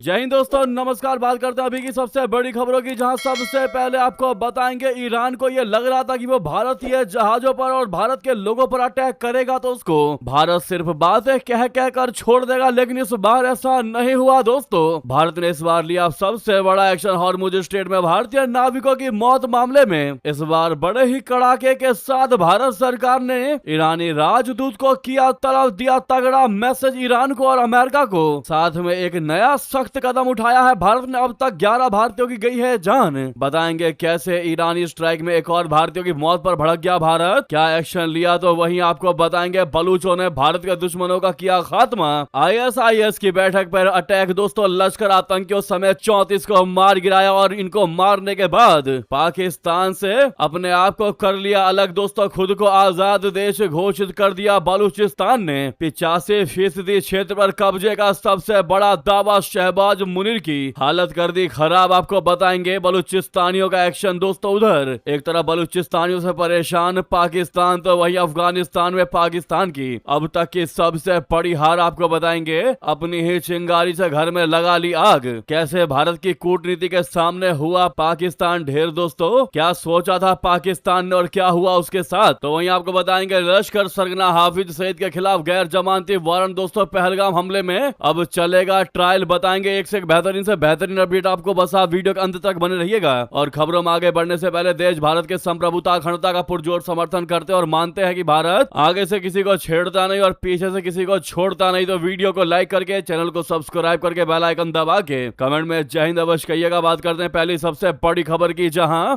जय हिंद दोस्तों, नमस्कार। बात करते हैं अभी की सबसे बड़ी खबरों की, जहां सबसे पहले आपको बताएंगे ईरान को ये लग रहा था कि वो भारतीय जहाजों पर और भारत के लोगों पर अटैक करेगा तो उसको भारत सिर्फ बातें कह कह कर छोड़ देगा, लेकिन इस बार ऐसा नहीं हुआ दोस्तों। भारत ने इस बार लिया सबसे बड़ा एक्शन हॉर्मुज स्ट्रेट में भारतीय नाविकों की मौत मामले में। इस बार बड़े ही कड़ाके के साथ भारत सरकार ने ईरानी राजदूत को किया तलब, दिया तगड़ा मैसेज ईरान को और अमेरिका को। साथ में एक नया सख्त कदम उठाया है भारत ने, अब तक 11 भारतीयों की गई है जान। बताएंगे कैसे ईरानी स्ट्राइक में एक और भारतीयों की मौत पर भड़क गया भारत, क्या एक्शन लिया, तो वहीं आपको बताएंगे बलूचों ने भारत के दुश्मनों का किया खात्मा। ISIS की बैठक पर अटैक दोस्तों, लश्कर आतंकियों समेत 34 को मार गिराया और इनको मारने के बाद पाकिस्तान से अपने आप को कर लिया अलग दोस्तों, खुद को आजाद देश घोषित कर दिया बलूचिस्तान ने। 85% क्षेत्र पर कब्जे का सबसे बड़ा दावा शहबाज मुनीर की हालत कर दी खराब। आपको बताएंगे बलूचिस्तानियों का एक्शन दोस्तों। उधर एक तरफ बलूचिस्तानियों से परेशान पाकिस्तान, तो वहीं अफगानिस्तान में पाकिस्तान की अब तक की सबसे बड़ी हार। आपको बताएंगे अपनी ही चिंगारी से घर में लगा ली आग, कैसे भारत की कूटनीति के सामने हुआ पाकिस्तान ढेर दोस्तों। क्या सोचा था पाकिस्तान ने और क्या हुआ उसके साथ, तो वहीं आपको बताएंगे लश्कर सरगना हाफिज सईद के खिलाफ गैर जमानती वारंट दोस्तों, पहलगाम हमले में अब चलेगा ट्रायल। बताएंगे एक से बेहतरीन अपडेट आपको, बस आप वीडियो के अंत तक बने रहिएगा। और खबरों में आगे बढ़ने से पहले देश भारत के संप्रभुता अखंडता का पुरजोर समर्थन करते और मानते हैं कि भारत आगे से किसी को छेड़ता नहीं और पीछे से किसी को छोड़ता नहीं। तो वीडियो को लाइक करके, चैनल को सब्सक्राइब करके, बेल आइकन दबा के कमेंट में जय हिंद अवश्य कहिएगा। बात करते हैं पहली सबसे बड़ी खबर की, जहां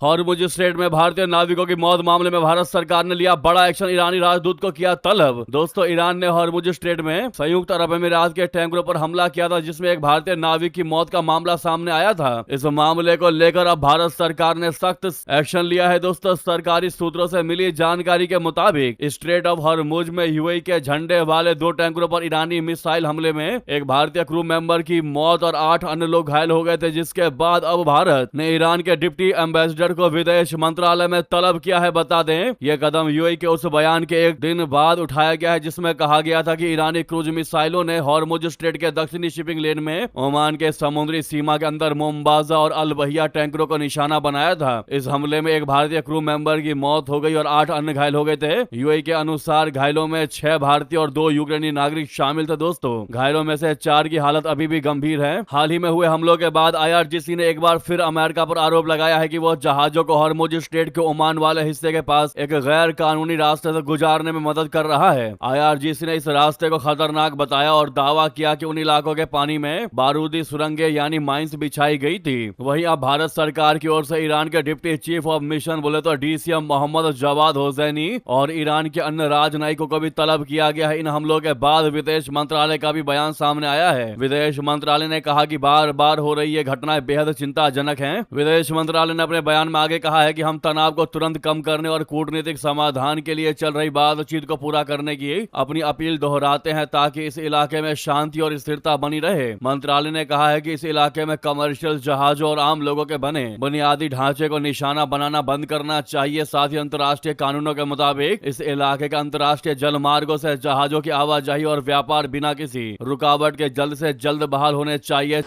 हॉर्मुज स्ट्रेट में भारतीय नाविकों की मौत मामले में भारत सरकार ने लिया बड़ा एक्शन, ईरानी राजदूत को किया तलब। दोस्तों, ईरान ने हॉर्मुज स्ट्रेट में संयुक्त अरब अमीरात के टैंकरों पर हमला किया था, जिसमें एक भारतीय नाविक की मौत का मामला सामने आया था। इस मामले को लेकर अब भारत सरकार ने सख्त एक्शन लिया है दोस्तों। सरकारी सूत्रों से मिली जानकारी के मुताबिक स्ट्रेट ऑफ हॉर्मुज में यूएई के झंडे वाले 2 टैंकरों पर ईरानी मिसाइल हमले में एक भारतीय क्रू मेंबर की मौत और 8 अन्य लोग घायल हो गए थे, जिसके बाद अब भारत ने ईरान के डिप्टी एम्बेसडर को विदेश मंत्रालय में तलब किया है। बता दें यह कदम यूएई के उस बयान के एक दिन बाद उठाया गया है, जिसमें कहा गया था कि ईरानी क्रूज मिसाइलों ने हॉर्मुज स्ट्रेट के दक्षिणी शिपिंग लेन में ओमान के समुद्री सीमा के अंदर मोमबाजा और अल बहिया टैंकरों को निशाना बनाया था। इस हमले में एक भारतीय क्रू मेंबर की मौत हो गई और 8 अन्य घायल हो गए थे। यूएई के अनुसार घायलों में 6 भारतीय और 2 यूक्रेनी नागरिक शामिल थे दोस्तों। घायलों में से 4 की हालत अभी भी गंभीर है। हाल ही में हुए हमलों के बाद IRGC ने एक बार फिर अमेरिका पर आरोप लगाया है कि वो जहाजों को हॉर्मुज स्ट्रेट के ओमान वाले हिस्से के पास एक गैर कानूनी रास्ते से गुजारने में मदद कर रहा है। IRGC ने इस रास्ते को खतरनाक बताया और दावा किया कि उन इलाकों के पानी में बारूदी सुरंगें यानी माइंस बिछाई गई थी। वहीं अब भारत सरकार की ओर से ईरान के डिप्टी चीफ ऑफ मिशन बोले तो DCM मोहम्मद जवाद हुसैनी और ईरान के अन्य राजनयिकों को भी तलब किया गया है। इन हमलों के बाद विदेश मंत्रालय का भी बयान सामने आया है। विदेश मंत्रालय ने कहा कि बार बार हो रही ये घटनाएं बेहद चिंताजनक हैं। विदेश मंत्रालय ने अपने बयान में आगे कहा है कि हम तनाव को तुरंत कम करने और कूटनीतिक समाधान के लिए चल रही बातचीत को पूरा करने की अपनी अपील दोहराते हैं, ताकि इस इलाके में शांति और स्थिरता बनी रहे। मंत्रालय ने कहा है कि इस इलाके में कमर्शियल जहाजों और आम लोगों के बने बुनियादी ढांचे को निशाना बनाना बंद करना चाहिए। साथ ही अंतर्राष्ट्रीय कानूनों के मुताबिक इस इलाके के अंतर्राष्ट्रीय जल मार्गों से जहाजों की आवाजाही और व्यापार बिना किसी रुकावट के जल्द से जल्द बहाल होने चाहिए।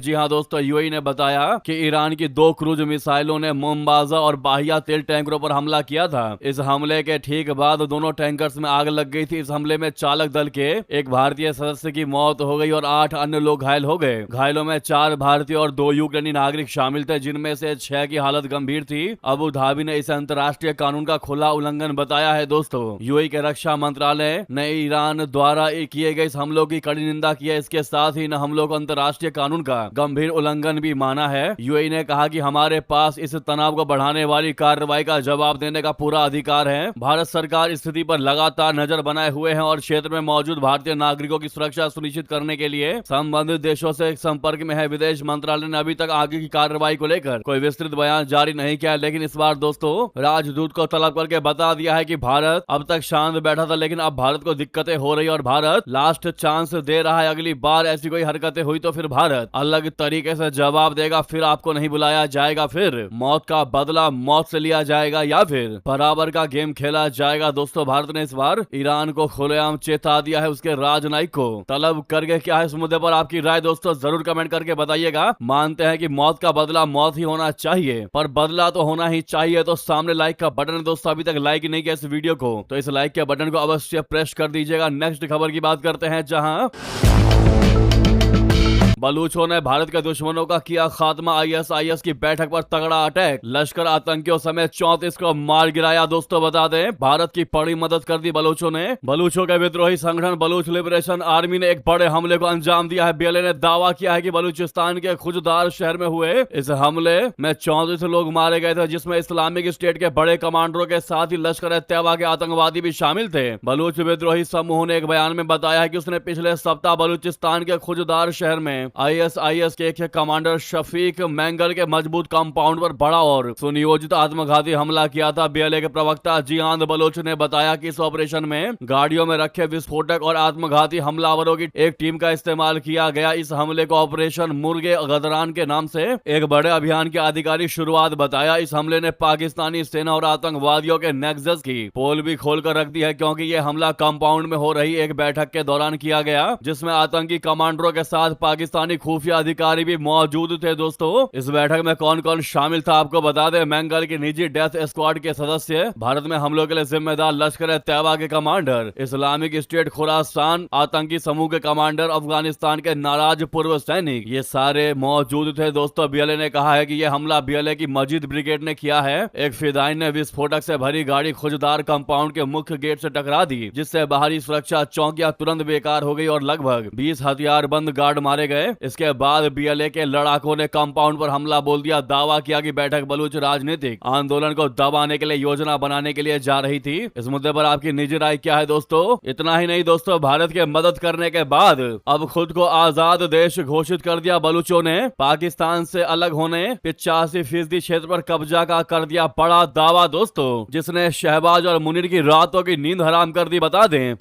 जी हाँ दोस्तों, यूएई ने बताया कि ईरान की 2 क्रूज मिसाइलों ने मोमबाजा और बाहिया तेल टैंकरों पर हमला किया था। इस हमले के ठीक बाद दोनों टैंकर्स में आग लग गई थी। इस हमले में चालक दल के एक भारतीय सदस्य की मौत हो गई और 8 अन्य लोग घायल हो गए। घायलों में 4 भारतीय और 2 यूक्रेनी नागरिक शामिल थे, जिनमें से 6 की हालत गंभीर थी। अबू धाबी ने इसे अंतर्राष्ट्रीय कानून का खुला उल्लंघन बताया है दोस्तों। यूएई के रक्षा मंत्रालय ने ईरान द्वारा किए गए इस हमलों की कड़ी निंदा की है। इसके साथ ही इन हमलों को अंतर्राष्ट्रीय कानून का गंभीर उल्लंघन भी माना है। यूएई ने कहा कि हमारे पास इस तनाव को बढ़ाने वाली कार्रवाई का जवाब देने का पूरा अधिकार है। भारत सरकार स्थिति पर लगातार नजर बनाए हुए है और क्षेत्र में मौजूद भारतीय नागरिकों की सुरक्षा सुनिश्चित करने के लिए संबंधित देशों से संपर्क में है। विदेश मंत्रालय ने अभी तक आगे की कार्रवाई को लेकर कोई विस्तृत बयान जारी नहीं किया, लेकिन इस बार दोस्तों राजदूत को तलब करके बता दिया है कि भारत अब तक शांत बैठा था, लेकिन अब भारत को दिक्कतें हो रही और भारत लास्ट चांस दे रहा है। अगली बार ऐसी कोई हरकतें हुई तो फिर भारत अलग अलग तरीके से जवाब देगा, फिर आपको नहीं बुलाया जाएगा, फिर मौत का बदला मौत से लिया जाएगा या फिर बराबर का गेम खेला जाएगा। दोस्तों भारत ने इस बार ईरान को खुलेआम चेता दिया है, उसके राजनयिक को तलब करके। क्या है इस मुद्दे पर आपकी राय दोस्तों जरूर कमेंट करके बताइएगा। मानते हैं कि मौत का बदला मौत ही होना चाहिए, पर बदला तो होना ही चाहिए। तो सामने लाइक का बटन है दोस्तों, अभी तक लाइक नहीं किया इस वीडियो को तो इस लाइक के बटन को अवश्य प्रेस कर दीजिएगा। नेक्स्ट खबर की बात करते हैं, जहां बलूचों ने भारत के दुश्मनों का किया खात्मा, आईएसआईएस की बैठक पर तगड़ा अटैक, लश्कर आतंकियों समेत 34 को मार गिराया। दोस्तों बता दें भारत की बड़ी मदद कर दी बलूचों ने। बलूचों के विद्रोही संगठन बलूच लिबरेशन आर्मी ने एक बड़े हमले को अंजाम दिया है। बीएलए ने दावा किया है कि बलूचिस्तान के खुजदार शहर में हुए इस हमले में 34 लोग मारे गए थे, जिसमें इस्लामिक स्टेट के बड़े कमांडरों के साथ ही लश्कर तैयबा के आतंकवादी भी शामिल थे। बलूच विद्रोही समूह ने एक बयान में बताया है कि उसने पिछले सप्ताह बलूचिस्तान के खुजदार शहर में आईएसआईएस के एक कमांडर शफीक मैंगल के मजबूत कंपाउंड पर बड़ा और सुनियोजित आत्मघाती हमला किया था। बीएलए के प्रवक्ता जियान बलोच ने बताया कि इस ऑपरेशन में गाड़ियों में रखे विस्फोटक और आत्मघाती हमलावरों की एक टीम का इस्तेमाल किया गया। इस हमले को ऑपरेशन मुर्गे गदरान के नाम से एक बड़े अभियान की आधिकारिक शुरुआत बताया। इस हमले ने पाकिस्तानी सेना और आतंकवादियों के नेक्सस की पोल भी खोलकर रख दी है, क्योंकि यह हमला कंपाउंड में हो रही एक बैठक के दौरान किया गया, जिसमें आतंकी कमांडरों के साथ पाकिस्तानी खुफिया अधिकारी भी मौजूद थे। दोस्तों इस बैठक में कौन कौन शामिल था आपको बता दें। मैंगल की निजी डेथ स्क्वाड के सदस्य, भारत में हमलों के लिए जिम्मेदार लश्कर तैयबा के कमांडर, इस्लामिक स्टेट खुरासान आतंकी समूह के कमांडर, अफगानिस्तान के नाराज पूर्व सैनिक, ये सारे मौजूद थे। दोस्तों बीएलए ने कहा है कि यह हमला बीएलए की मजीद ब्रिगेड ने किया है। एक फिदाइन ने विस्फोटक से भरी गाड़ी खुजदार कंपाउंड के मुख्य गेट से टकरा दी, जिससे बाहरी सुरक्षा चौकियां तुरंत बेकार हो गई और लगभग 20 हथियारबंद गार्ड मारे गए। इसके बाद बीएलए के लड़ाकों ने कंपाउंड पर हमला बोल दिया। दावा किया कि बैठक बलूच राजनीतिक आंदोलन को दबाने के लिए योजना बनाने के लिए जा रही थी। इस मुद्दे पर आपकी निजी राय क्या है दोस्तों। इतना ही नहीं दोस्तों, भारत के मदद करने के बाद अब खुद को आजाद देश घोषित कर दिया बलूचों ने। पाकिस्तान से अलग होने 85% क्षेत्र पर कब्जा का कर दिया बड़ा दावा दोस्तों, जिसने शहबाज और मुनीर की रातों की नींद हराम कर दी। बता दें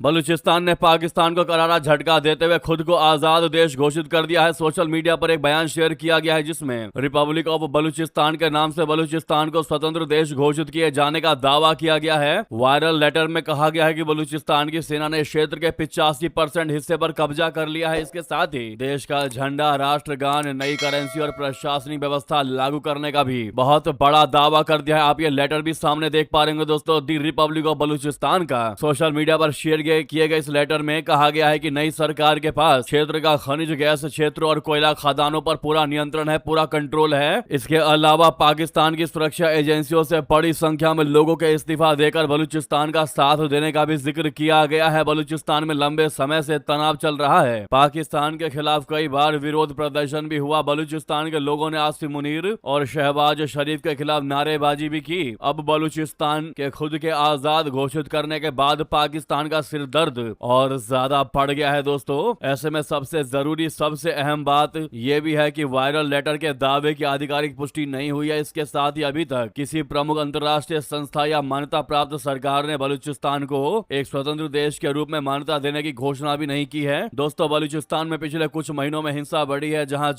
बलूचिस्तान ने पाकिस्तान को करारा झटका देते हुए खुद को आजाद देश घोषित कर दिया है। सोशल मीडिया पर एक बयान शेयर किया गया है, जिसमें रिपब्लिक ऑफ बलूचिस्तान के नाम से बलूचिस्तान को स्वतंत्र देश घोषित किए जाने का दावा किया गया है। वायरल लेटर में कहा गया है कि बलूचिस्तान की सेना ने क्षेत्र के 85% हिस्से पर कब्जा कर लिया है। इसके साथ ही देश का झंडा, राष्ट्रगान, नई करेंसी और प्रशासनिक व्यवस्था लागू करने का भी बहुत बड़ा दावा कर दिया है। आप ये लेटर भी सामने देख पा रहे होंगे दोस्तों, दी रिपब्लिक ऑफ बलूचिस्तान का। सोशल मीडिया पर शेयर किए गए इस लेटर में कहा गया है कि नई सरकार के पास क्षेत्र का खनिज गैस क्षेत्र और कोयला खदानों पर पूरा नियंत्रण है, पूरा कंट्रोल है। इसके अलावा पाकिस्तान की सुरक्षा एजेंसियों से बड़ी संख्या में लोगों के इस्तीफा देकर बलूचिस्तान का साथ देने का भी जिक्र किया गया है। बलूचिस्तान में लंबे समय से तनाव चल रहा है। पाकिस्तान के खिलाफ कई बार विरोध प्रदर्शन भी हुआ। बलूचिस्तान के लोगों ने आसिफ मुनीर और शहबाज शरीफ के खिलाफ नारेबाजी भी की। अब बलूचिस्तान के खुद के आजाद घोषित करने के बाद पाकिस्तान का सिर दर्द और ज्यादा बढ़ गया है दोस्तों। ऐसे में सबसे जरूरी, सबसे अहम बात यह भी है कि वायरल लेटर के दावे की आधिकारिक पुष्टि नहीं हुई है। इसके साथ ही अभी तक किसी प्रमुख अंतर्राष्ट्रीय संस्था या मान्यता प्राप्त सरकार ने बलूचिस्तान को एक स्वतंत्र देश के रूप में मान्यता देने की घोषणा भी नहीं की है। दोस्तों बलूचिस्तान में पिछले कुछ महीनों में हिंसा बढ़ी है, जहां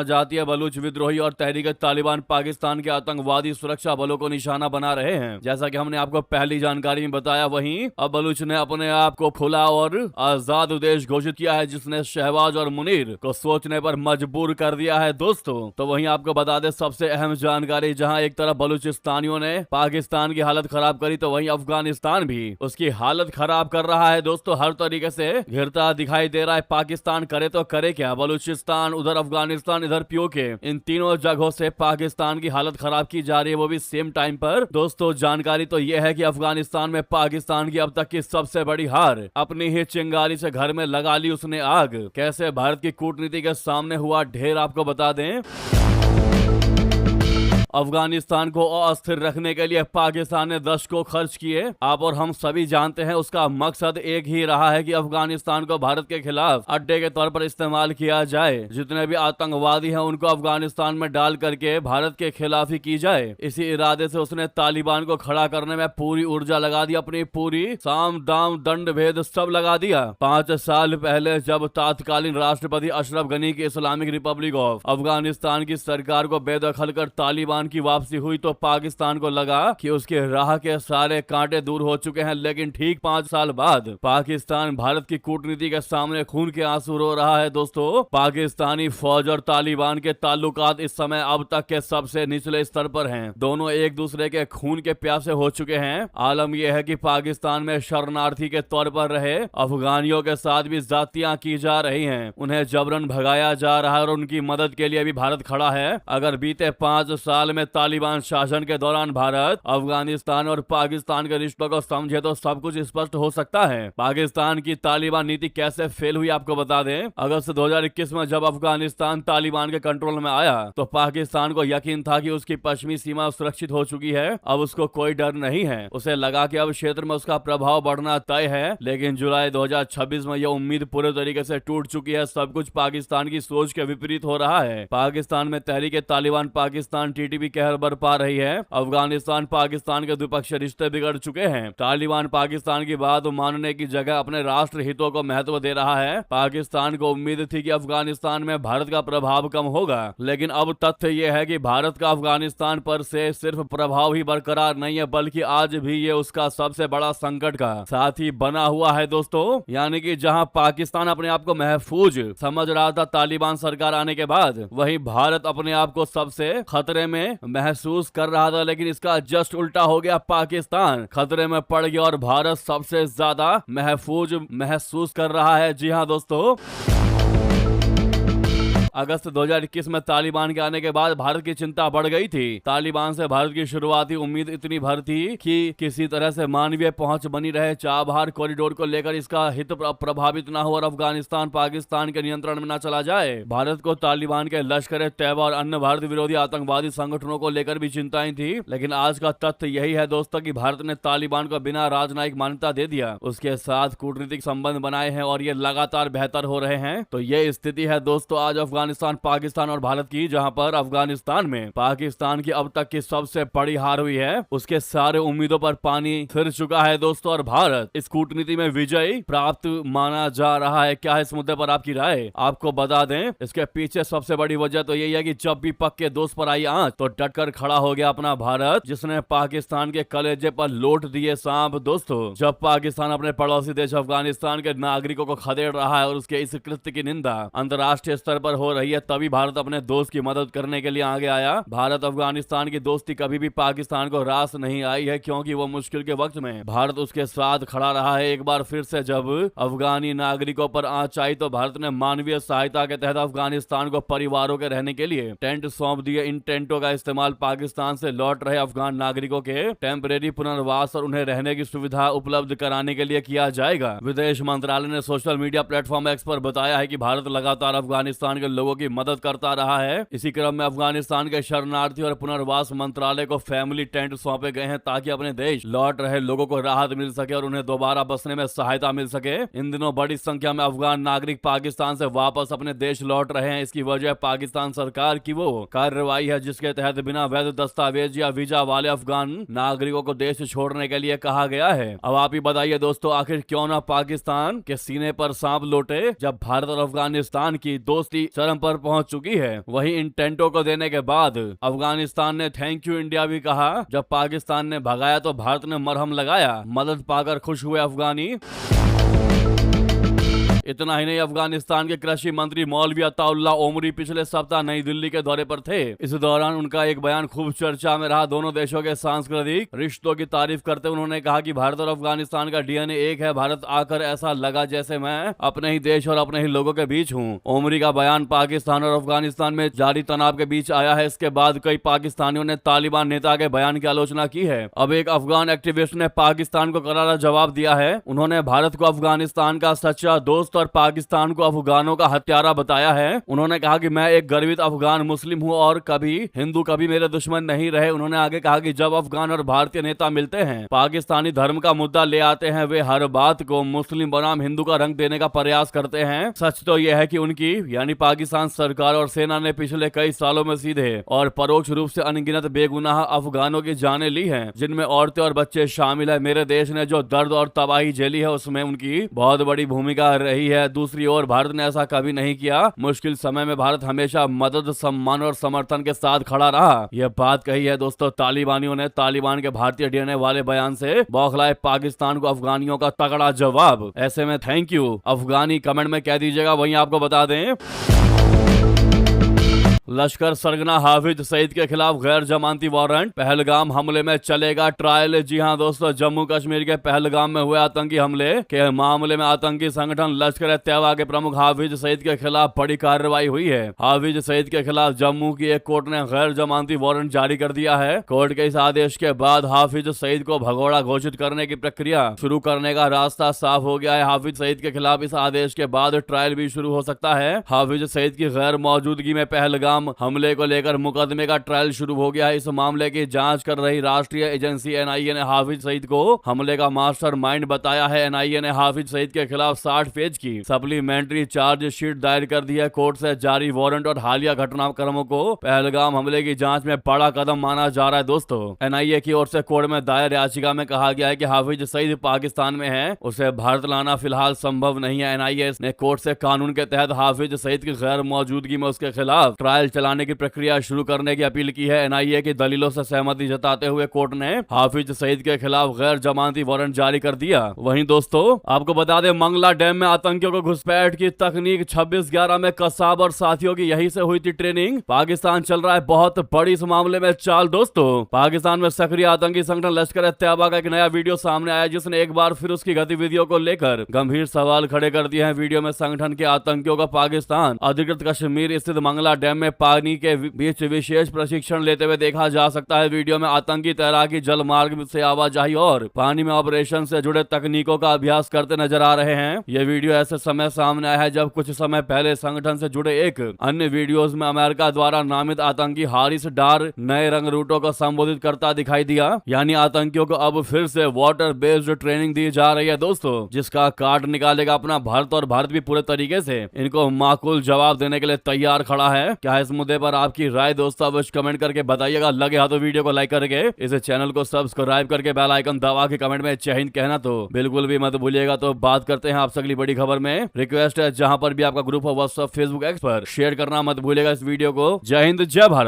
जातीय बलूच विद्रोही और तहरीक तालिबान पाकिस्तान के आतंकवादी सुरक्षा बलों को निशाना बना रहे हैं। जैसा कि हमने आपको पहली जानकारी में बताया, वहीं अब बलूच ने अपने आप को खुला और आजाद देश घोषित किया है, जिसने शहबाज और मुनीर को सोचने पर मजबूर कर दिया है दोस्तों। तो वहीं आपको बता दें सबसे अहम जानकारी, जहां एक तरफ बलूचिस्तानियों ने पाकिस्तान की हालत खराब करी, तो वहीं अफगानिस्तान भी उसकी हालत खराब कर रहा है दोस्तों। हर तरीके से घिरता दिखाई दे रहा है। पाकिस्तान करे तो करे क्या, बलूचिस्तान उधर, अफगानिस्तान इधर पीओके, इन तीनों जगहों से पाकिस्तान की हालत खराब की जा रही है, वो भी सेम टाइम पर। दोस्तों जानकारी तो यह है कि अफगानिस्तान में पाकिस्तान की अब तक की सबसे बड़ी हार अपनी ही चिंगारी से घर में लगा ली उसने आग। कैसे भारत की कूटनीति के सामने हुआ ढेर, आपको बता दें अफगानिस्तान को अस्थिर रखने के लिए पाकिस्तान ने दशकों खर्च किए। आप और हम सभी जानते हैं उसका मकसद एक ही रहा है कि अफगानिस्तान को भारत के खिलाफ अड्डे के तौर पर इस्तेमाल किया जाए। जितने भी आतंकवादी हैं उनको अफगानिस्तान में डाल करके भारत के खिलाफ ही की जाए। इसी इरादे से उसने तालिबान को खड़ा करने में पूरी ऊर्जा लगा दी, अपनी पूरी साम दाम दंड भेद सब लगा दिया। 5 साल पहले जब तत्कालीन राष्ट्रपति अशरफ गनी की इस्लामिक रिपब्लिक ऑफ अफगानिस्तान की सरकार को बेदखल कर तालिबान की वापसी हुई तो पाकिस्तान को लगा कि उसके राह के सारे कांटे दूर हो चुके हैं। लेकिन ठीक 5 साल बाद पाकिस्तान भारत की कूटनीति के सामने खून के आंसू रो रहा है। दोस्तों, पाकिस्तानी फौज और तालिबान के ताल्लुकात इस समय अब तक के सबसे निचले स्तर पर हैं। दोनों एक दूसरे के खून के प्यासे हो चुके हैं। आलम यह है कि पाकिस्तान में शरणार्थी के तौर पर रहे अफगानियों के साथ भी जातियां की जा रही हैं। उन्हें जबरन भगाया जा रहा है और उनकी मदद के लिए भी भारत खड़ा है। अगर बीते 5 साल में तालिबान शासन के दौरान भारत अफगानिस्तान और पाकिस्तान के रिश्तों को समझे तो सब कुछ स्पष्ट हो सकता है। पाकिस्तान की तालिबान नीति कैसे फेल हुई आपको बता दें। अगस्त 2021 में जब अफगानिस्तान तालिबान के कंट्रोल में आया तो पाकिस्तान को यकीन था कि उसकी पश्चिमी सीमा सुरक्षित हो चुकी है, अब उसको कोई डर नहीं है। उसे लगा कि अब क्षेत्र में उसका प्रभाव बढ़ना तय है। लेकिन जुलाई 2026 में यह उम्मीद पूरे तरीके से टूट चुकी है। सब कुछ पाकिस्तान की सोच के विपरीत हो रहा है। पाकिस्तान में तहरीके तालिबान पाकिस्तान टीटीपी कहर बरपा रही है। अफगानिस्तान पाकिस्तान के द्विपक्षीय रिश्ते बिगड़ चुके हैं। तालिबान पाकिस्तान की बात मानने की जगह अपने राष्ट्र हितों को महत्व दे रहा है। पाकिस्तान को उम्मीद थी कि अफगानिस्तान में भारत का प्रभाव कम होगा, लेकिन अब तथ्य यह है कि भारत का अफगानिस्तान पर से सिर्फ प्रभाव ही बरकरार नहीं है, बल्कि आज भी ये उसका सबसे बड़ा संकट का साथी बना हुआ है। दोस्तों, यानी कि जहां पाकिस्तान अपने आप को महफूज समझ रहा था तालिबान सरकार आने के बाद, वहीं भारत अपने आप को सबसे खतरे में महसूस कर रहा था। लेकिन इसका जस्ट उल्टा हो गया, पाकिस्तान खतरे में पड़ गया और भारत सबसे ज्यादा महफूज महसूस कर रहा है। जी हाँ दोस्तों, अगस्त 2021 में तालिबान के आने के बाद भारत की चिंता बढ़ गई थी। तालिबान से भारत की शुरुआती उम्मीद इतनी भर थी कि किसी तरह से मानवीय पहुंच बनी रहे। चाबहार कॉरिडोर को लेकर इसका हित प्रभावित न हो और अफगानिस्तान पाकिस्तान के नियंत्रण में न चला जाए। भारत को तालिबान के लश्कर तैयबा और अन्य भारत विरोधी आतंकवादी संगठनों को लेकर भी चिंताएं थी। लेकिन आज का तथ्य यही है दोस्तों कि भारत ने तालिबान को बिना राजनयिक मान्यता दे दिया, उसके साथ कूटनीतिक संबंध बनाए हैं और ये लगातार बेहतर हो रहे हैं। तो ये स्थिति है दोस्तों आज अफगानिस्तान, पाकिस्तान और भारत की, जहां पर अफगानिस्तान में पाकिस्तान की अब तक की सबसे बड़ी हार हुई है। उसके सारे उम्मीदों पर पानी फिर चुका है दोस्तों और भारत इस कूटनीति में विजयी प्राप्त माना जा रहा है। क्या है इस मुद्दे पर आपकी राय? आपको बता दें, इसके पीछे सबसे बड़ी वजह तो यही है कि जब भी पक्के दोस्त पर आई आंच तो डटकर खड़ा हो गया अपना भारत, जिसने पाकिस्तान के कलेजे पर लोट दिए सांप। दोस्तों, जब पाकिस्तान अपने पड़ोसी देश अफगानिस्तान के नागरिकों को खदेड़ रहा है और उसके इस कृत्य की निंदा अंतर्राष्ट्रीय स्तर पर हो रही है, तभी भारत अपने दोस्त की मदद करने के लिए आगे आया। भारत अफगानिस्तान की दोस्ती कभी भी पाकिस्तान को रास नहीं आई है, क्योंकि वो मुश्किल के वक्त में भारत उसके साथ खड़ा रहा है। एक बार फिर से जब अफगानी नागरिकों पर आंच आई तो भारत ने मानवीय सहायता के तहत अफगानिस्तान को परिवारों के रहने के लिए टेंट सौंप दिए। इन टेंटों का इस्तेमाल पाकिस्तान से लौट रहे अफगान नागरिकों के टेम्परेरी पुनर्वास और उन्हें रहने की सुविधा उपलब्ध कराने के लिए किया जाएगा। विदेश मंत्रालय ने सोशल मीडिया प्लेटफॉर्म एक्स पर बताया है कि भारत लगातार अफगानिस्तान के लोगों की मदद करता रहा है। इसी क्रम में अफगानिस्तान के शरणार्थी और पुनर्वास मंत्रालय को फैमिली टेंट सौंपे गए हैं ताकि अपने देश लौट रहे लोगों को राहत मिल सके और उन्हें दोबारा बसने में सहायता मिल सके। इन दिनों बड़ी संख्या में अफगान नागरिक पाकिस्तान से वापस अपने देश लौट रहे हैं। इसकी वजह पाकिस्तान सरकार की वो कार्रवाई है जिसके तहत बिना वैध दस्तावेज या वीजा वाले अफगान नागरिकों को देश छोड़ने के लिए कहा गया है। अब आप ही बताइए दोस्तों, आखिर क्यों ना पाकिस्तान के सीने पर सांप लोटे जब भारत और अफगानिस्तान की दोस्ती चरम पर पहुंच चुकी है। वहीं इन टेंटों को देने के बाद अफगानिस्तान ने थैंक यू इंडिया भी कहा। जब पाकिस्तान ने भगाया तो भारत ने मरहम लगाया। मदद पाकर खुश हुए अफगानी। इतना ही नहीं, अफगानिस्तान के कृषि मंत्री मौलवी अताउल्लाह ओमरी पिछले सप्ताह नई दिल्ली के दौरे पर थे। इस दौरान उनका एक बयान खूब चर्चा में रहा। दोनों देशों के सांस्कृतिक रिश्तों की तारीफ करते उन्होंने कहा कि भारत और अफगानिस्तान का डीएनए एक है। भारत आकर ऐसा लगा जैसे मैं अपने ही देश और अपने ही लोगों के बीच हूँ। ओमरी का बयान पाकिस्तान और अफगानिस्तान में जारी तनाव के बीच आया है। इसके बाद कई पाकिस्तानियों ने तालिबान नेता के बयान की आलोचना की है। अब एक अफगान एक्टिविस्ट ने पाकिस्तान को करारा जवाब दिया है। उन्होंने भारत को अफगानिस्तान का सच्चा दोस्त और पाकिस्तान को अफगानों का हत्यारा बताया है। उन्होंने कहा कि मैं एक गर्वित अफगान मुस्लिम हूं और कभी हिंदू कभी मेरे दुश्मन नहीं रहे। उन्होंने आगे कहा कि जब अफगान और भारतीय नेता मिलते हैं, पाकिस्तानी धर्म का मुद्दा ले आते हैं, वे हर बात को मुस्लिम बनाम हिंदू का रंग देने का प्रयास करते हैं। सच तो यह है कि उनकी यानी पाकिस्तान सरकार और सेना ने पिछले कई सालों में सीधे और परोक्ष रूप से अनगिनत बेगुनाह अफगानों की जानें ली हैं, जिनमें औरतें और बच्चे शामिल है। मेरे देश ने जो दर्द और तबाही झेली है उसमें उनकी बहुत बड़ी भूमिका रही है। दूसरी ओर भारत ने ऐसा कभी नहीं किया। मुश्किल समय में भारत हमेशा मदद, सम्मान और समर्थन के साथ खड़ा रहा। यह बात कही है दोस्तों तालिबानियों ने। तालिबान के भारतीय डीएनए वाले बयान से बौखलाए पाकिस्तान को अफगानियों का तगड़ा जवाब। ऐसे में थैंक यू अफगानी कमेंट में कह दीजिएगा। वहीं आपको बता दें, लश्कर सरगना हाफिज सईद के खिलाफ गैर जमानती वारंट, पहलगाम हमले में चलेगा ट्रायल। जी हां दोस्तों, जम्मू कश्मीर के पहलगाम में हुए आतंकी हमले के मामले में आतंकी संगठन लश्कर तैयबा के प्रमुख हाफिज सईद के खिलाफ बड़ी कार्रवाई हुई है। हाफिज सईद के खिलाफ जम्मू की एक कोर्ट ने गैर जमानती वारंट जारी कर दिया है। कोर्ट के इस आदेश के बाद हाफिज सईद को भगोड़ा घोषित करने की प्रक्रिया शुरू करने का रास्ता साफ हो गया है। हाफिज सईद के खिलाफ इस आदेश के बाद ट्रायल भी शुरू हो सकता है। हाफिज सईद की गैर मौजूदगी में पहलगाम हमले को लेकर मुकदमे का ट्रायल शुरू हो गया है। इस मामले की जांच कर रही राष्ट्रीय एजेंसी एनआईए ने हाफिज सईद को हमले का मास्टरमाइंड बताया है। एनआईए ने हाफिज सईद के खिलाफ 60 पेज की सप्लीमेंट्री चार्जशीट दायर कर दी है। कोर्ट से जारी वारंट और हालिया घटनाक्रमों को पहलगाम हमले की जांच में बड़ा कदम माना जा रहा है। दोस्तों, एनआईए की ओर से कोर्ट में दायर याचिका में कहा गया है कि हाफिज सईद पाकिस्तान में है, उसे भारत लाना फिलहाल संभव नहीं है। एनआईए ने कोर्ट से कानून के तहत हाफिज सईद की गैर मौजूदगी में उसके खिलाफ ट्रायल चलाने की प्रक्रिया शुरू करने की अपील की है। एनआईए की दलीलों से सहमति जताते हुए कोर्ट ने हाफिज सईद के खिलाफ गैर जमानती वारंट जारी कर दिया। वहीं दोस्तों, आपको बता दें, मंगला डैम में आतंकियों को घुसपैठ की तकनीक 26/11 में कसाब और साथियों की यहीं से हुई थी ट्रेनिंग। पाकिस्तान चल रहा है बहुत बड़ी इस मामले में चाल। दोस्तों, पाकिस्तान में सक्रिय आतंकी संगठन लश्कर तैयबा का एक नया वीडियो सामने आया, जिसने एक बार फिर उसकी गतिविधियों को लेकर गंभीर सवाल खड़े कर दिए हैं। वीडियो में संगठन के आतंकियों का पाकिस्तान अधिकृत कश्मीर स्थित मंगला डैम में पानी के बीच विशेष प्रशिक्षण लेते हुए देखा जा सकता है। वीडियो में आतंकी तैराकी, जल मार्ग से आवाजाही और पानी में ऑपरेशन से जुड़े तकनीकों का अभ्यास करते नजर आ रहे हैं। यह वीडियो ऐसे समय सामने आया है जब कुछ समय पहले संगठन से जुड़े एक अन्य वीडियोस में अमेरिका द्वारा नामित आतंकी हारिस डार नए रंग रूटों को संबोधित करता दिखाई दिया। यानी आतंकियों को अब फिर से वाटर बेस्ड ट्रेनिंग दी जा रही है दोस्तों, जिसका कार्ड निकालेगा अपना भारत। और भारत भी पूरे तरीके से इनको माकूल जवाब देने के लिए तैयार खड़ा है। क्या इस मुद्दे पर आपकी राय दोस्तों अवश्य कमेंट करके बताइएगा। लगे हाथों वीडियो को लाइक करके इस चैनल को सब्सक्राइब करके बेल आइकन दबा के कमेंट में जय हिंद कहना तो बिल्कुल भी मत भूलिएगा। तो बात करते हैं आपसे अगली बड़ी खबर में। रिक्वेस्ट है, जहां पर भी आपका ग्रुप हो व्हाट्सएप, फेसबुक, एक्स पर शेयर करना मत भूलिएगा इस वीडियो को। जय हिंद, जय भारत।